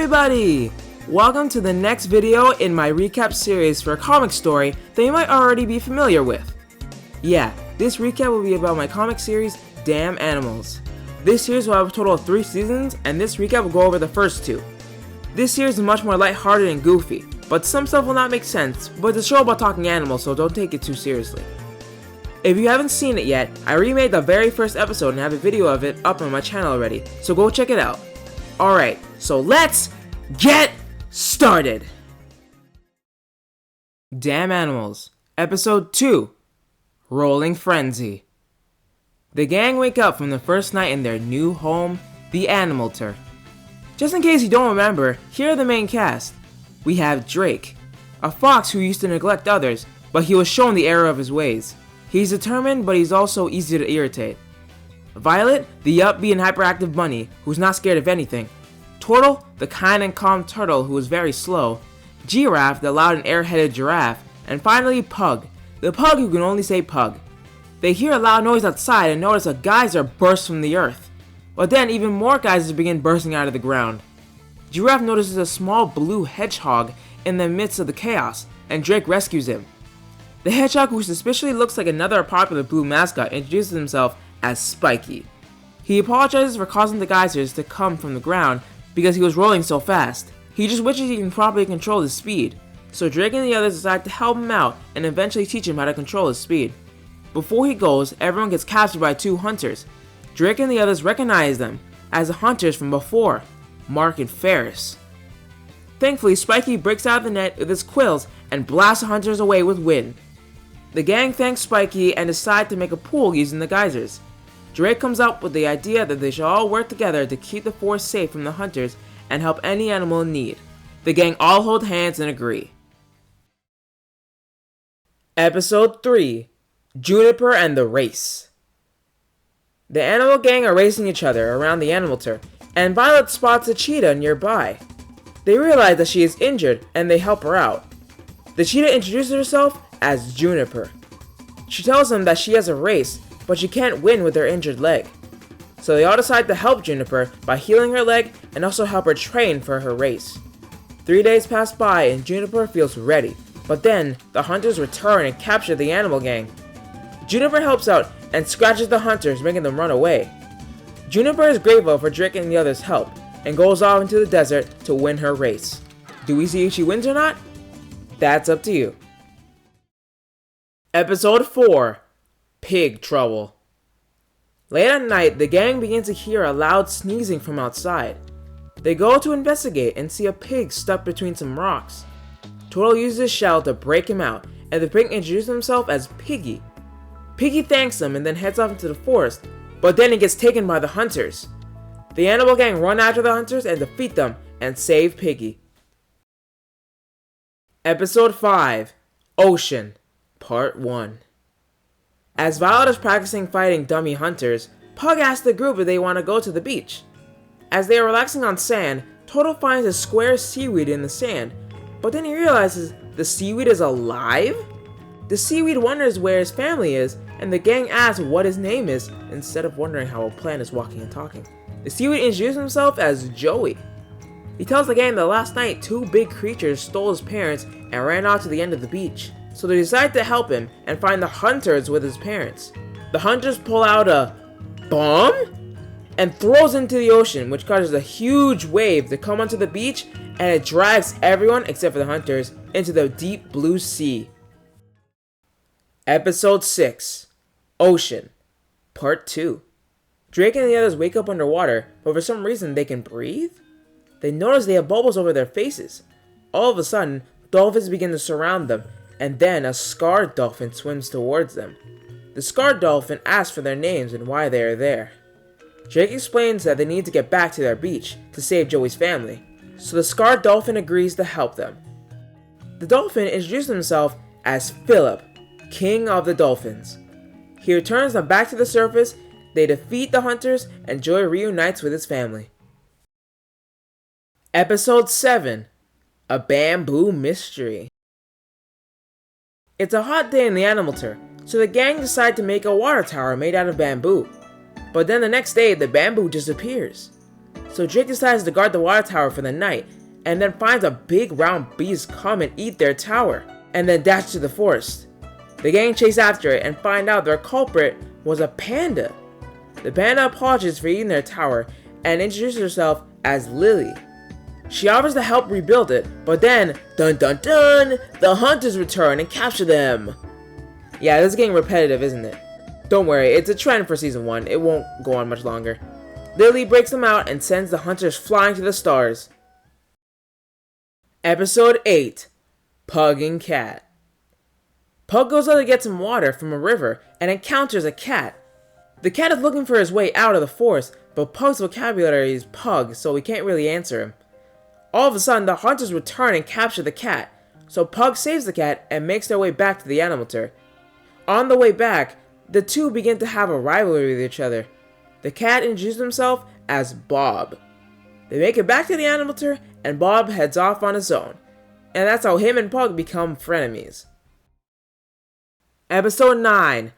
everybody! Welcome to the next video in my recap series for a comic story that you might already be familiar with. Yeah, this recap will be about my comic series, Damn Animals. This series will have a total of 3 seasons, and this recap will go over the first 2. This series is much more lighthearted and goofy, but some stuff will not make sense, but it's a show about talking animals, so don't take it too seriously. If you haven't seen it yet, I remade the very first episode and have a video of it up on my channel already, so go check it out. Alright, so let's get started! Damn Animals, Episode 2, Rolling Frenzy. The gang wake up from the first night in their new home, the Animalter. Just in case you don't remember, here are the main cast. We have Drake, a fox who used to neglect others, but he was shown the error of his ways. He's determined, but he's also easy to irritate. Violet, the upbeat and hyperactive bunny, who's not scared of anything. Tortle, the kind and calm turtle who is very slow. Giraffe, the loud and airheaded giraffe. And finally, Pug, the pug who can only say pug. They hear a loud noise outside and notice a geyser burst from the earth. But then even more geysers begin bursting out of the ground. Giraffe notices a small blue hedgehog in the midst of the chaos, and Drake rescues him. The hedgehog, who suspiciously looks like another popular blue mascot, introduces himself as Spiky. He apologizes for causing the geysers to come from the ground because he was rolling so fast. He just wishes he can properly control his speed. So Drake and the others decide to help him out and eventually teach him how to control his speed. Before he goes, everyone gets captured by 2 hunters. Drake and the others recognize them as the hunters from before, Mark and Ferris. Thankfully, Spiky breaks out of the net with his quills and blasts the hunters away with wind. The gang thanks Spiky and decide to make a pool using the geysers. Drake comes up with the idea that they should all work together to keep the forest safe from the hunters and help any animal in need. The gang all hold hands and agree. Episode 3, Juniper and the Race. The animal gang are racing each other around the Animalter, and Violet spots a cheetah nearby. They realize that she is injured and they help her out. The cheetah introduces herself as Juniper. She tells them that she has a race, but she can't win with her injured leg. So they all decide to help Juniper by healing her leg and also help her train for her race. 3 days pass by and Juniper feels ready, but then the hunters return and capture the animal gang. Juniper helps out and scratches the hunters, making them run away. Juniper is grateful for Drake and the others' help and goes off into the desert to win her race. Do we see if she wins or not? That's up to you. Episode 4, Pig Trouble. Late at night, the gang begins to hear a loud sneezing from outside. They go to investigate and see a pig stuck between some rocks. Tortle uses his shell to break him out, and the pig introduces himself as Piggy. Piggy thanks them and then heads off into the forest, but then he gets taken by the hunters. The animal gang run after the hunters and defeat them and save Piggy. Episode 5, Ocean, Part 1. As Violet is practicing fighting dummy hunters, Pug asks the group if they want to go to the beach. As they are relaxing on sand, Tortle finds a square seaweed in the sand, but then he realizes the seaweed is alive? The seaweed wonders where his family is, and the gang asks what his name is, instead of wondering how a plant is walking and talking. The seaweed introduces himself as Joey. He tells the gang that last night 2 big creatures stole his parents and ran out to the end of the beach. So they decide to help him and find the hunters with his parents. The hunters pull out a bomb and throws it into the ocean, which causes a huge wave to come onto the beach, and it drags everyone except for the hunters into the deep blue sea. Episode 6, Ocean, Part 2. Drake and the others wake up underwater, but for some reason they can breathe? They notice they have bubbles over their faces. All of a sudden, dolphins begin to surround them, and then a scarred dolphin swims towards them. The scarred dolphin asks for their names and why they are there. Drake explains that they need to get back to their beach to save Joey's family, so the scarred dolphin agrees to help them. The dolphin introduces himself as Philip, King of the Dolphins. He returns them back to the surface, they defeat the hunters, and Joey reunites with his family. Episode 7, A Bamboo Mystery. It's a hot day in the Animalter, so the gang decide to make a water tower made out of bamboo. But then the next day, the bamboo disappears. So Drake decides to guard the water tower for the night, and then finds a big round beast come and eat their tower, and then dash to the forest. The gang chase after it and find out their culprit was a panda. The panda apologizes for eating their tower and introduces herself as Lily. She offers to help rebuild it, but then, dun dun dun, the hunters return and capture them. Yeah, this is getting repetitive, isn't it? Don't worry, it's a trend for season 1, it won't go on much longer. Lily breaks them out and sends the hunters flying to the stars. Episode 8, Pug and Cat. Pug goes out to get some water from a river and encounters a cat. The cat is looking for his way out of the forest, but Pug's vocabulary is pug, so we can't really answer him. All of a sudden, the hunters return and capture the cat, so Pug saves the cat and makes their way back to the animalter. On the way back, the two begin to have a rivalry with each other. The cat introduces himself as Bob. They make it back to the animalter, and Bob heads off on his own. And that's how him and Pug become frenemies. Episode 9,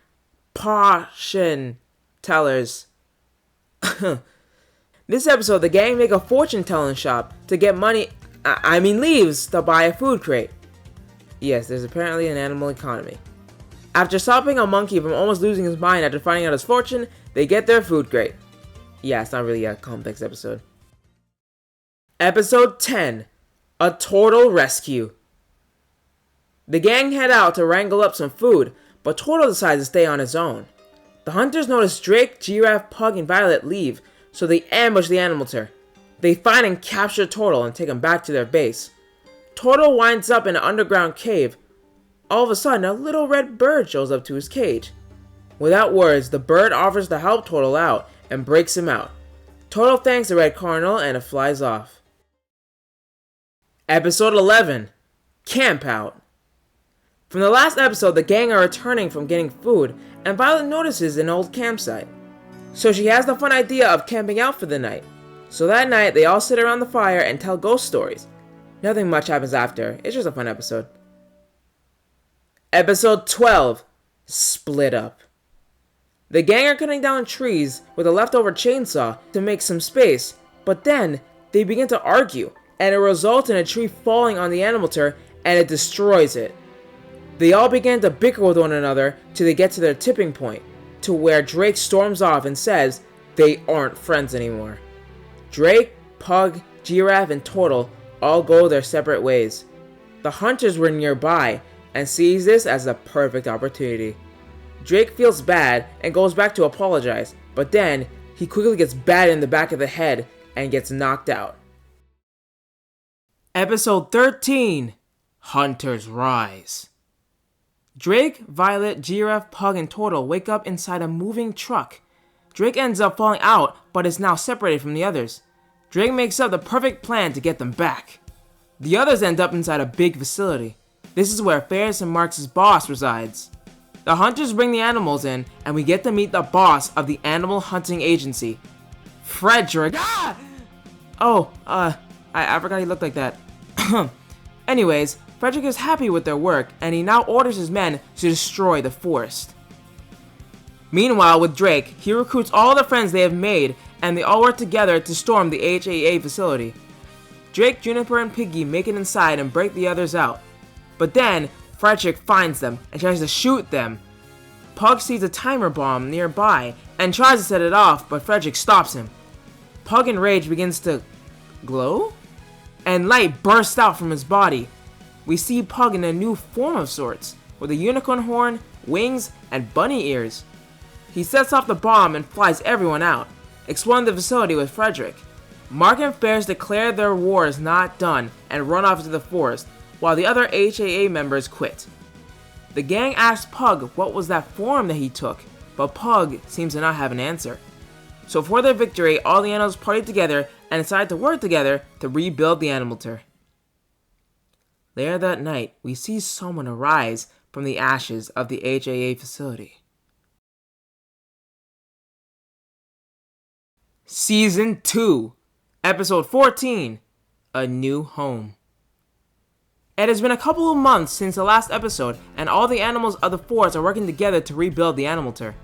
Fortune Tellers. This episode, the gang make a fortune-telling shop to get money, leaves to buy a food crate. Yes, there's apparently an animal economy. After stopping a monkey from almost losing his mind after finding out his fortune, they get their food crate. Yeah, it's not really a complex episode. Episode 10, A Tortle Rescue. The gang head out to wrangle up some food, but Tortle decides to stay on his own. The hunters notice Drake, Giraffe, Pug, and Violet leave, so they ambush the animalter. They find and capture Tortle and take him back to their base. Tortle winds up in an underground cave. All of a sudden, a little red bird shows up to his cage. Without words, the bird offers to help Tortle out and breaks him out. Tortle thanks the red cardinal and it flies off. Episode 11, Camp Out. From the last episode, the gang are returning from getting food, and Violet notices an old campsite. So she has the fun idea of camping out for the night. So that night, they all sit around the fire and tell ghost stories. Nothing much happens after, it's just a fun episode. Episode 12, Split Up. The gang are cutting down trees with a leftover chainsaw to make some space, but then they begin to argue, and it results in a tree falling on the animalter and it destroys it. They all begin to bicker with one another till they get to their tipping point, to where Drake storms off and says they aren't friends anymore. Drake, Pug, Giraffe, and Tortle all go their separate ways. The hunters were nearby and sees this as the perfect opportunity. Drake feels bad and goes back to apologize, but then he quickly gets batted in the back of the head and gets knocked out. Episode 13, Hunters Rise. Drake, Violet, Giraffe, Pug, and Tortle wake up inside a moving truck. Drake ends up falling out, but is now separated from the others. Drake makes up the perfect plan to get them back. The others end up inside a big facility. This is where Ferris and Mark's boss resides. The hunters bring the animals in, and we get to meet the boss of the animal hunting agency, Frederick. I forgot he looked like that. Anyways, Frederick is happy with their work, and he now orders his men to destroy the forest. Meanwhile, with Drake, he recruits all the friends they have made, and they all work together to storm the A.A. facility. Drake, Juniper, and Piggy make it inside and break the others out. But then, Frederick finds them and tries to shoot them. Pug sees a timer bomb nearby and tries to set it off, but Frederick stops him. Pug in rage begins to glow, and light bursts out from his body. We see Pug in a new form of sorts, with a unicorn horn, wings, and bunny ears. He sets off the bomb and flies everyone out, exploding the facility with Frederick. Mark and Ferris declare their war is not done and run off into the forest, while the other HAA members quit. The gang asks Pug what was that form that he took, but Pug seems to not have an answer. So for their victory, all the animals party together and decide to work together to rebuild the animalter. Later that night, we see someone arise from the ashes of the HAA facility. Season 2, Episode 14, A New Home. It has been a couple of months since the last episode, and all the animals of the forest are working together to rebuild the animalter.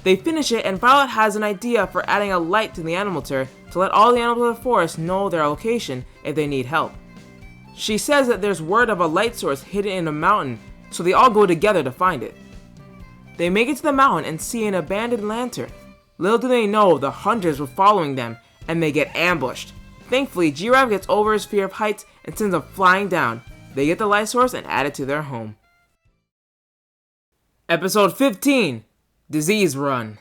They finish it, and Violet has an idea for adding a light to the animalter to let all the animals of the forest know their location if they need help. She says that there's word of a light source hidden in a mountain, so they all go together to find it. They make it to the mountain and see an abandoned lantern. Little do they know the hunters were following them, and they get ambushed. Thankfully, Giraffe gets over his fear of heights and sends them flying down. They get the light source and add it to their home. Episode 15, Disease Run.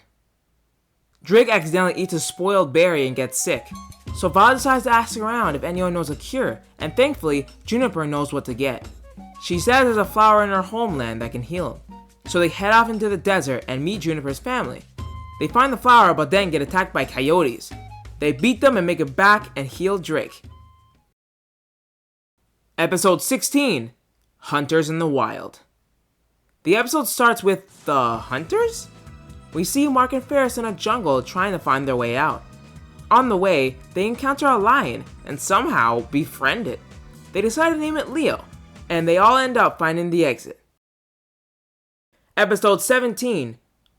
Drake accidentally eats a spoiled berry and gets sick, so Violet decides to ask around if anyone knows a cure, and thankfully, Juniper knows what to get. She says there's a flower in her homeland that can heal him, so they head off into the desert and meet Juniper's family. They find the flower but then get attacked by coyotes. They beat them and make it back and heal Drake. Episode 16, Hunters in the Wild. The episode starts with the hunters? We see Mark and Ferris in a jungle trying to find their way out. On the way, they encounter a lion and somehow befriend it. They decide to name it Leo, and they all end up finding the exit. Episode 17,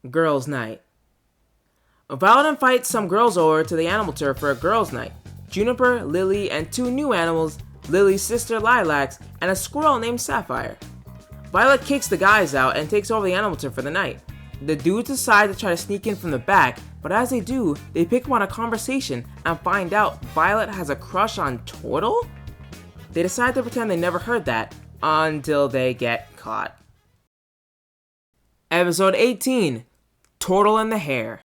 Girls' Night. Violet invites some girls over to the animal turf for a girls' night. Juniper, Lily, and two new animals, Lily's sister Lilacs, and a squirrel named Sapphire. Violet kicks the guys out and takes over the animal turf for the night. The dudes decide to try to sneak in from the back, but as they do, they pick up on a conversation and find out Violet has a crush on Tortle? They decide to pretend they never heard that, until they get caught. Episode 18, Tortle and the Hare.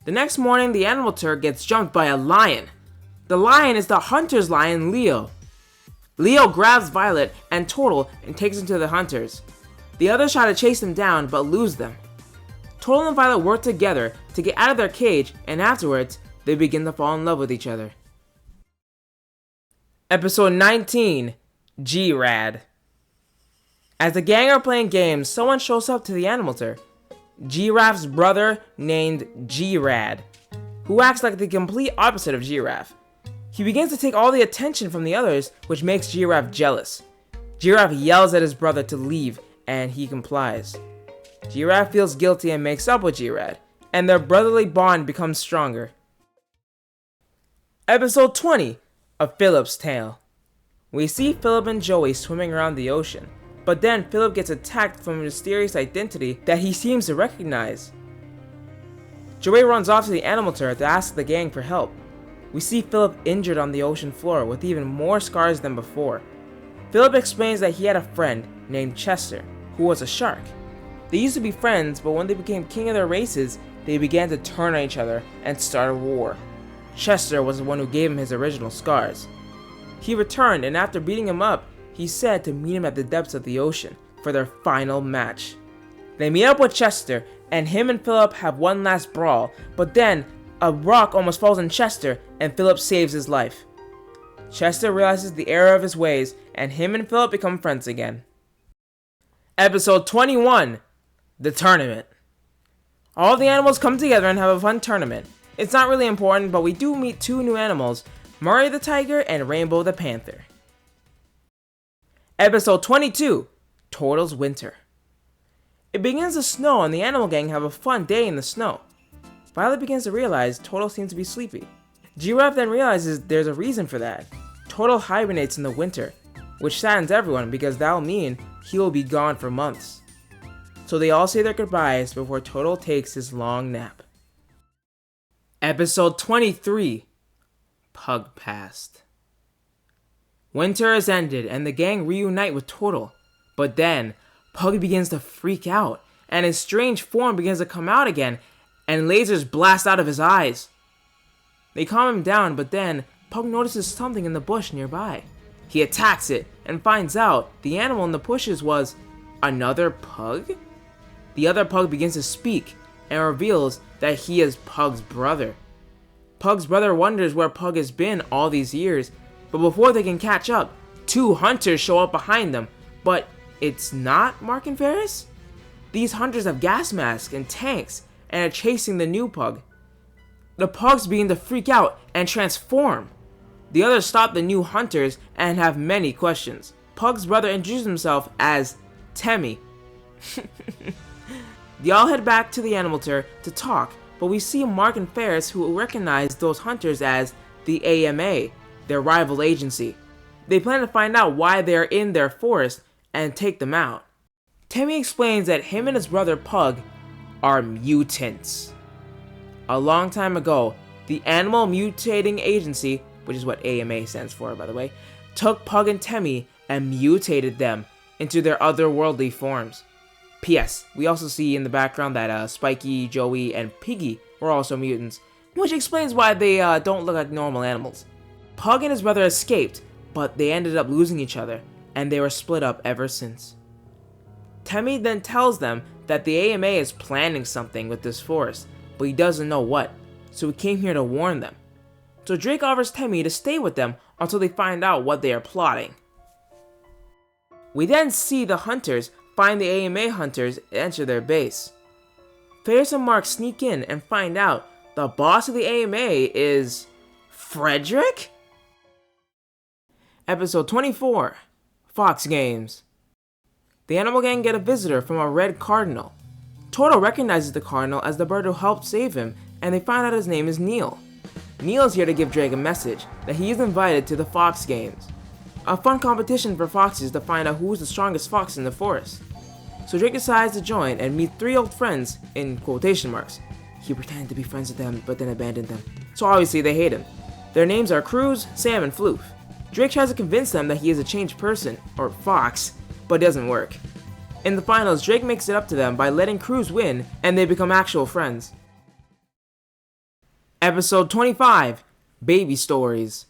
The next morning, the animal turf gets jumped by a lion. The lion is the hunter's lion, Leo. Leo grabs Violet and Tortle and takes them to the hunters. The others try to chase them down, but lose them. Tortle and Violet work together to get out of their cage, and afterwards, they begin to fall in love with each other. Episode 19, G-Rad. As the gang are playing games, someone shows up to the animal turf. Giraffe's brother named G-Rad, who acts like the complete opposite of Giraffe. He begins to take all the attention from the others, which makes Giraffe jealous. Giraffe yells at his brother to leave, and he complies. Giraffe feels guilty and makes up with G-Rad, and their brotherly bond becomes stronger. Episode 20, A Philip's Tale. We see Philip and Joey swimming around the ocean, but then Philip gets attacked from a mysterious identity that he seems to recognize. Joey runs off to the animal turret to ask the gang for help. We see Philip injured on the ocean floor with even more scars than before. Philip explains that he had a friend named Chester, who was a shark. They used to be friends, but when they became king of their races, they began to turn on each other and start a war. Chester was the one who gave him his original scars. He returned, and after beating him up, he said to meet him at the depths of the ocean for their final match. They meet up with Chester, and him and Philip have one last brawl, but then a rock almost falls on Chester, and Philip saves his life. Chester realizes the error of his ways, and him and Philip become friends again. Episode 21, The Tournament. All the animals come together and have a fun tournament. It's not really important, but we do meet two new animals, Murray the Tiger and Rainbow the Panther. Episode 22, Tortle's Winter. It begins to snow and the animal gang have a fun day in the snow. Violet begins to realize Tortle seems to be sleepy. Giraffe then realizes there's a reason for that. Tortle hibernates in the winter, which saddens everyone because that'll mean he will be gone for months. So they all say their goodbyes before Tortle takes his long nap. Episode 23, Pug Past. Winter has ended and the gang reunite with Tortle, but then Pug begins to freak out and his strange form begins to come out again and lasers blast out of his eyes. They calm him down, but then Pug notices something in the bush nearby. He attacks it and finds out the animal in the bushes was another pug? The other pug begins to speak and reveals that he is Pug's brother. Pug's brother wonders where Pug has been all these years, but before they can catch up, two hunters show up behind them. But it's not Mark and Ferris? These hunters have gas masks and tanks and are chasing the new pug. The pugs begin to freak out and transform. The others stop the new hunters and have many questions. Pug's brother introduces himself as Temmie. They all head back to the Animalter to talk, but we see Mark and Ferris, who recognize those hunters as the A.M.A., their rival agency. They plan to find out why they're in their forest and take them out. Temmie explains that him and his brother Pug are mutants. A long time ago, the Animal Mutating Agency, which is what A.M.A. stands for, by the way, took Pug and Temmie and mutated them into their otherworldly forms. P.S. We also see in the background that Spiky, Joey, and Piggy were also mutants, which explains why they don't look like normal animals. Pug and his brother escaped, but they ended up losing each other, and they were split up ever since. Temmie then tells them that the A.M.A. is planning something with this forest, but he doesn't know what, so he came here to warn them. So Drake offers Temmie to stay with them until they find out what they are plotting. We then see the hunters find the A.M.A. hunters and enter their base. Ferris and Mark sneak in and find out the boss of the A.M.A. is Frederick? Episode 24, Fox Games. The animal gang get a visitor from a red cardinal. Tortle recognizes the cardinal as the bird who helped save him, and they find out his name is Neil. Neil is here to give Drake a message that he is invited to the Fox Games, a fun competition for foxes to find out who is the strongest fox in the forest. So Drake decides to join and meet 3 old friends, in quotation marks. He pretended to be friends with them, but then abandoned them, so obviously they hate him. Their names are Cruz, Sam, and Floof. Drake tries to convince them that he is a changed person, or fox, but it doesn't work. In the finals, Drake makes it up to them by letting Cruz win, and they become actual friends. Episode 25, Baby Stories.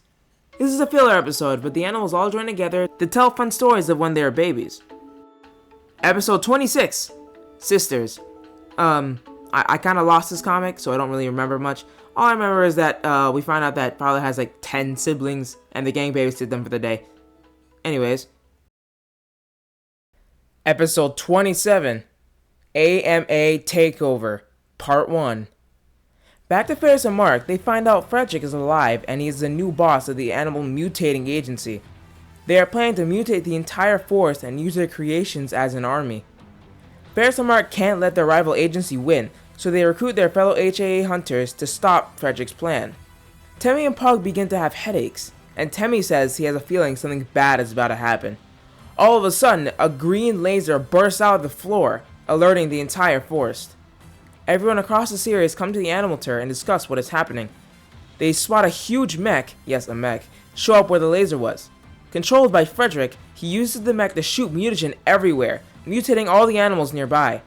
This is a filler episode, but the animals all join together to tell fun stories of when they were babies. Episode 26, Sisters. I kind of lost this comic, so I don't really remember much. All I remember is that we find out that Father has like 10 siblings, and the gang babysit them for the day. Anyways. Episode 27, A.M.A. Takeover, Part 1. Back to Ferris and Mark, they find out Frederick is alive and he is the new boss of the Animal Mutating Agency. They are planning to mutate the entire forest and use their creations as an army. Ferris and Mark can't let their rival agency win, so they recruit their fellow HAA hunters to stop Frederick's plan. Temmie and Pug begin to have headaches, and Temmie says he has a feeling something bad is about to happen. All of a sudden, a green laser bursts out of the floor, alerting the entire forest. Everyone across the series come to the Animalter and discuss what is happening. They spot a huge mech, yes a mech, show up where the laser was. Controlled by Frederick, he uses the mech to shoot mutagen everywhere, mutating all the animals nearby.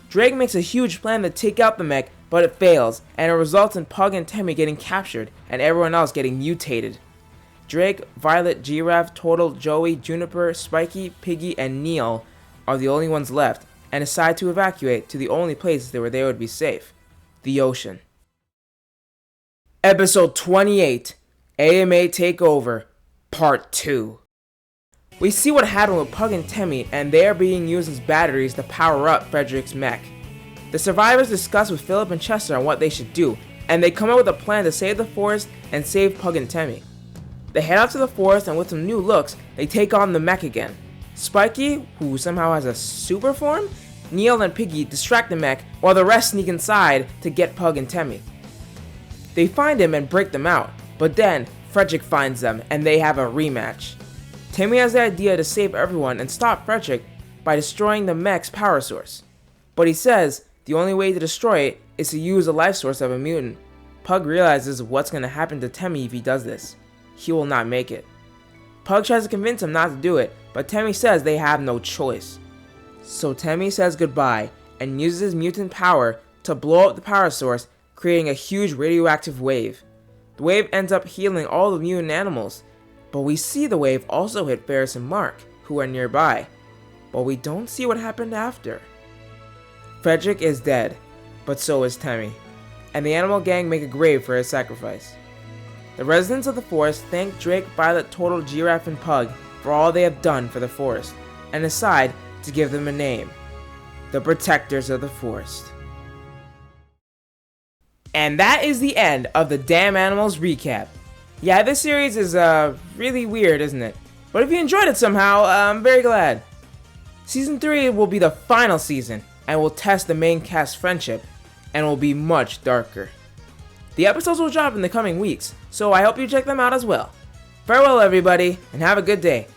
Drake makes a huge plan to take out the mech, but it fails, and it results in Pug and Temmie getting captured, and everyone else getting mutated. Drake, Violet, Giraffe, Tortle, Joey, Juniper, Spiky, Piggy, and Neil are the only ones left, and decide to evacuate to the only place where they would be safe, the ocean. Episode 28, A.M.A. Takeover, Part 2. We see what happened with Pug and Temmie, and they are being used as batteries to power up Frederick's mech. The survivors discuss with Philip and Chester on what they should do, and they come up with a plan to save the forest and save Pug and Temmie. They head out to the forest, and with some new looks, they take on the mech again. Spiky, who somehow has a super form, Neil and Piggy distract the mech, while the rest sneak inside to get Pug and Temmie. They find him and break them out, but then Frederick finds them, and they have a rematch. Temmie has the idea to save everyone and stop Frederick by destroying the mech's power source. But he says the only way to destroy it is to use the life source of a mutant. Pug realizes what's going to happen to Temmie if he does this. He will not make it. Pug tries to convince him not to do it, but Temmie says they have no choice. So Temmie says goodbye and uses his mutant power to blow up the power source, creating a huge radioactive wave. The wave ends up healing all the mutant animals, but we see the wave also hit Ferris and Mark, who are nearby, but we don't see what happened after. Frederick is dead, but so is Temmie, and the animal gang make a grave for his sacrifice. The residents of the forest thank Drake, Violet, Tortle, Giraffe, and Pug for all they have done for the forest, and decide to give them a name, the Protectors of the Forest. And that is the end of the Damn Animals recap. Yeah, this series is really weird, isn't it? But if you enjoyed it somehow, I'm very glad. Season 3 will be the final season, and will test the main cast's friendship and will be much darker. The episodes will drop in the coming weeks, so I hope you check them out as well. Farewell everybody, and have a good day.